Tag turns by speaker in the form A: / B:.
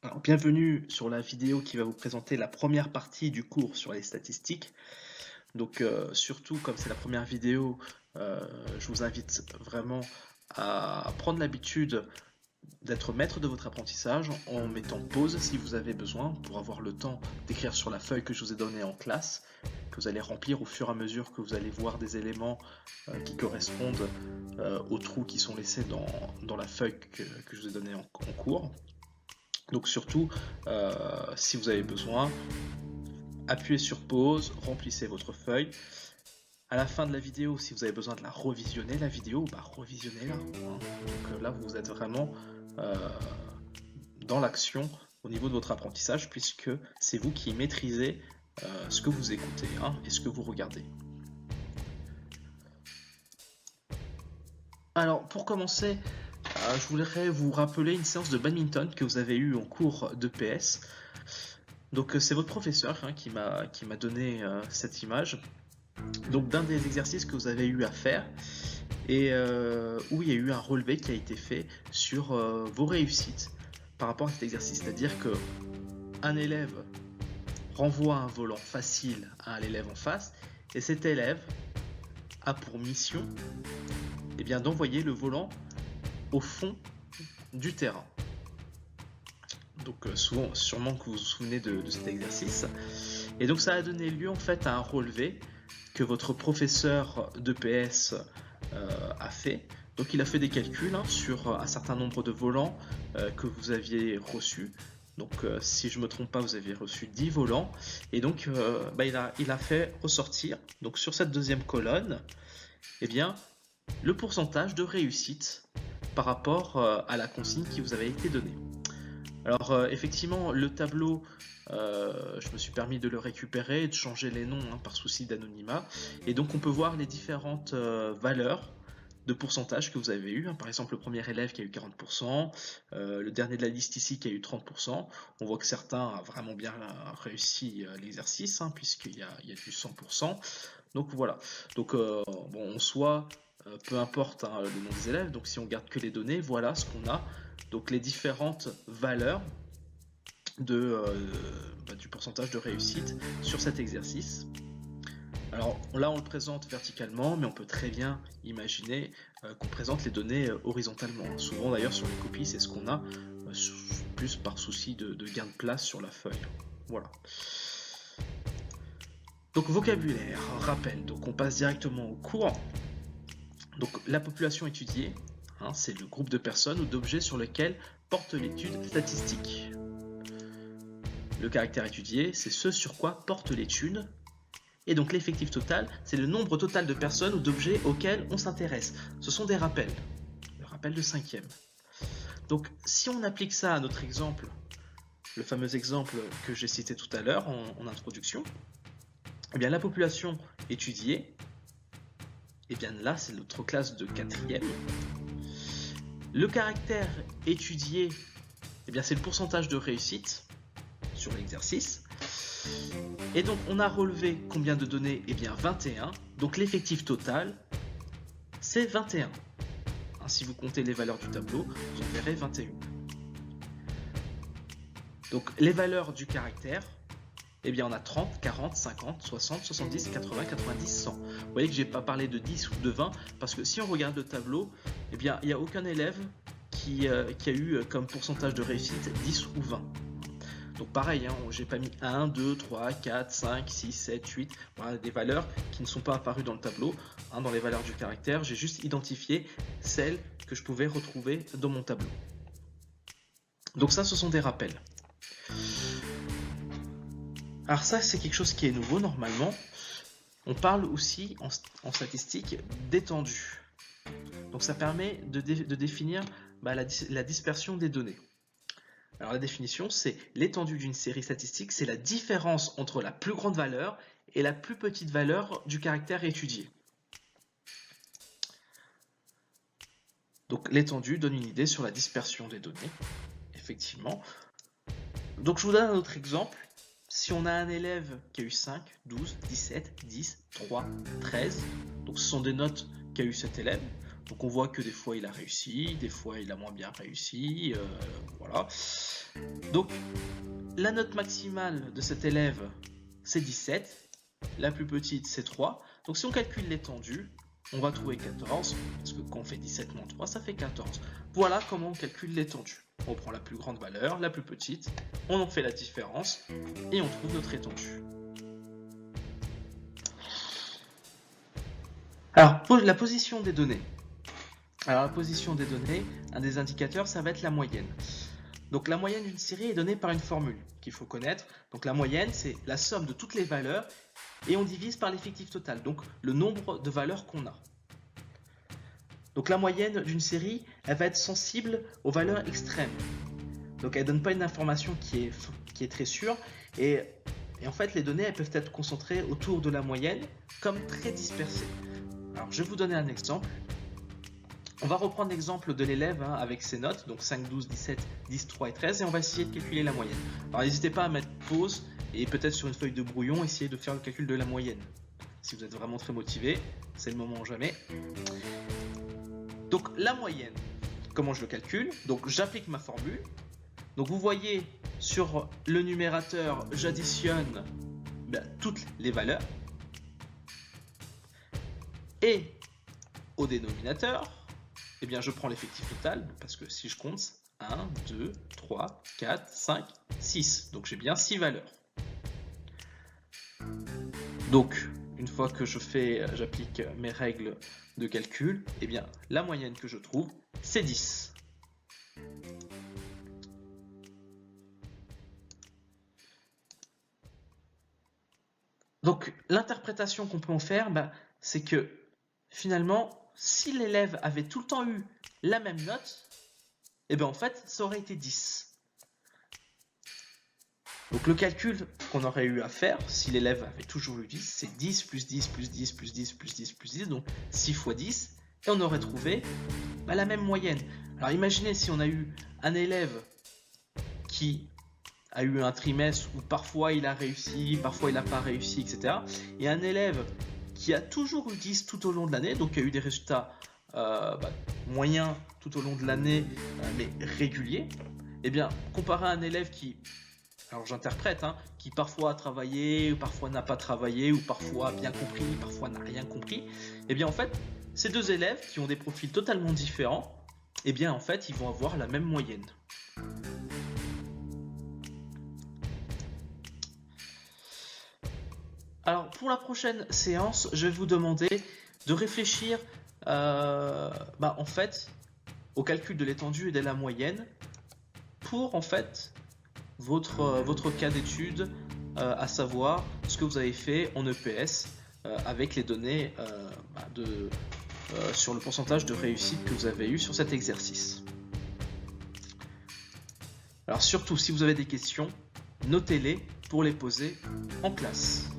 A: Alors, bienvenue sur la vidéo qui va vous présenter la première partie du cours sur les statistiques. Donc surtout comme c'est la première vidéo, je vous invite vraiment à prendre l'habitude d'être maître de votre apprentissage en mettant pause si vous avez besoin pour avoir le temps d'écrire sur la feuille que je vous ai donnée en classe, que vous allez remplir au fur et à mesure que vous allez voir des éléments qui correspondent aux trous qui sont laissés dans la feuille que je vous ai donnée en cours. Donc surtout, si vous avez besoin, appuyez sur pause, remplissez votre feuille. À la fin de la vidéo, si vous avez besoin de la revisionner, la vidéo, revisionnez-la. Donc là, vous êtes vraiment dans l'action au niveau de votre apprentissage, puisque c'est vous qui maîtrisez ce que vous écoutez et ce que vous regardez. Alors, pour commencer, je voudrais vous rappeler une séance de badminton que vous avez eue en cours d'EPS. Donc c'est votre professeur qui m'a donné cette image. Donc d'un des exercices que vous avez eu à faire et où il y a eu un relevé qui a été fait sur vos réussites par rapport à cet exercice. C'est-à-dire que un élève renvoie un volant facile à l'élève en face et cet élève a pour mission d'envoyer le volant au fond du terrain. Donc sûrement que vous vous souvenez de cet exercice. Et donc ça a donné lieu en fait à un relevé que votre professeur d'EPS a fait. Donc il a fait des calculs sur un certain nombre de volants que vous aviez reçus. Donc si je ne me trompe pas, vous avez reçu 10 volants. Et donc il a fait ressortir, donc sur cette deuxième colonne, le pourcentage de réussite par rapport à la consigne qui vous avait été donnée. Alors effectivement, le tableau, je me suis permis de le récupérer et de changer les noms par souci d'anonymat. Et donc on peut voir les différentes valeurs de pourcentage que vous avez eu. Par exemple, le premier élève qui a eu 40%, le dernier de la liste ici qui a eu 30%. On voit que certains ont vraiment bien réussi l'exercice, puisqu'il y a du 100%. Donc voilà. Donc en soi, peu importe le nom des élèves, donc si on garde que les données, voilà ce qu'on a. Donc les différentes valeurs du pourcentage de réussite sur cet exercice. Alors là on le présente verticalement, mais on peut très bien imaginer qu'on présente les données horizontalement. Souvent d'ailleurs sur les copies c'est ce qu'on a, plus par souci de gain de place sur la feuille. Voilà. Donc vocabulaire, rappel, donc on passe directement au cours. Donc la population étudiée, c'est le groupe de personnes ou d'objets sur lesquels porte l'étude statistique. Le caractère étudié, c'est ce sur quoi porte l'étude. Et donc l'effectif total, c'est le nombre total de personnes ou d'objets auxquels on s'intéresse. Ce sont des rappels. Le rappel de 5e. Donc si on applique ça à notre exemple, le fameux exemple que j'ai cité tout à l'heure en introduction, la population étudiée, là c'est notre classe de 4e. Le caractère étudié, c'est le pourcentage de réussite sur l'exercice. Et donc on a relevé combien de données? 21. Donc l'effectif total, c'est 21. Si vous comptez les valeurs du tableau, vous en verrez 21. Donc les valeurs du caractère, on a 30, 40, 50, 60, 70, 80, 90, 100. Vous voyez que je n'ai pas parlé de 10 ou de 20, parce que si on regarde le tableau, il n'y a aucun élève qui a eu comme pourcentage de réussite 10 ou 20. Donc pareil, j'ai pas mis 1, 2, 3, 4, 5, 6, 7, 8, voilà, des valeurs qui ne sont pas apparues dans le tableau. Dans les valeurs du caractère, j'ai juste identifié celles que je pouvais retrouver dans mon tableau. Donc ça, ce sont des rappels. Alors ça, c'est quelque chose qui est nouveau normalement. On parle aussi en statistique d'étendue. Donc ça permet de définir la dispersion des données. Alors la définition, c'est l'étendue d'une série statistique, c'est la différence entre la plus grande valeur et la plus petite valeur du caractère étudié. Donc l'étendue donne une idée sur la dispersion des données, effectivement. Donc je vous donne un autre exemple. Si on a un élève qui a eu 5, 12, 17, 10, 3, 13, donc ce sont des notes qu'a eu cet élève. Donc on voit que des fois il a réussi, des fois il a moins bien réussi, voilà. Donc la note maximale de cet élève c'est 17, la plus petite c'est 3. Donc si on calcule l'étendue, on va trouver 14, parce que quand on fait 17 moins 3, ça fait 14. Voilà comment on calcule l'étendue. On prend la plus grande valeur, la plus petite, on en fait la différence, et on trouve notre étendue. Alors, la position des données. Alors, la position des données, un des indicateurs, ça va être la moyenne. Donc, la moyenne d'une série est donnée par une formule qu'il faut connaître. Donc, la moyenne, c'est la somme de toutes les valeurs, et on divise par l'effectif total, donc le nombre de valeurs qu'on a. Donc la moyenne d'une série, elle va être sensible aux valeurs extrêmes. Donc elle ne donne pas une information qui est très sûre. Et en fait, les données elles peuvent être concentrées autour de la moyenne comme très dispersées. Alors je vais vous donner un exemple. On va reprendre l'exemple de l'élève avec ses notes, donc 5, 12, 17, 10, 3 et 13, et on va essayer de calculer la moyenne. Alors n'hésitez pas à mettre pause et peut-être sur une feuille de brouillon, essayer de faire le calcul de la moyenne. Si vous êtes vraiment très motivé, c'est le moment ou jamais. Donc la moyenne, comment je le calcule? Donc j'applique ma formule. Donc vous voyez sur le numérateur, j'additionne toutes les valeurs. Et au dénominateur, eh bien je prends l'effectif total, parce que si je compte, 1, 2, 3, 4, 5, 6. Donc j'ai bien 6 valeurs. Donc une fois que j'applique mes règles de calcul, eh bien la moyenne que je trouve, c'est 10. Donc l'interprétation qu'on peut en faire, c'est que finalement, si l'élève avait tout le temps eu la même note, eh bien en fait, ça aurait été 10. Donc le calcul qu'on aurait eu à faire, si l'élève avait toujours eu 10, c'est 10 plus 10 plus 10 plus 10 plus 10 plus 10, donc 6 fois 10, et on aurait trouvé la même moyenne. Alors imaginez si on a eu un élève qui a eu un trimestre où parfois il a réussi, parfois il n'a pas réussi, etc. Et un élève qui a toujours eu 10 tout au long de l'année, donc qui a eu des résultats moyens tout au long de l'année, mais réguliers, et bien comparé à un élève qui... Alors j'interprète, qui parfois a travaillé, ou parfois n'a pas travaillé, ou parfois a bien compris, parfois n'a rien compris. Et bien en fait, ces deux élèves qui ont des profils totalement différents, et bien en fait, ils vont avoir la même moyenne. Alors pour la prochaine séance, je vais vous demander de réfléchir en fait au calcul de l'étendue et de la moyenne pour en fait votre cas d'étude, à savoir ce que vous avez fait en EPS avec les données sur le pourcentage de réussite que vous avez eu sur cet exercice. Alors surtout, si vous avez des questions, notez-les pour les poser en classe.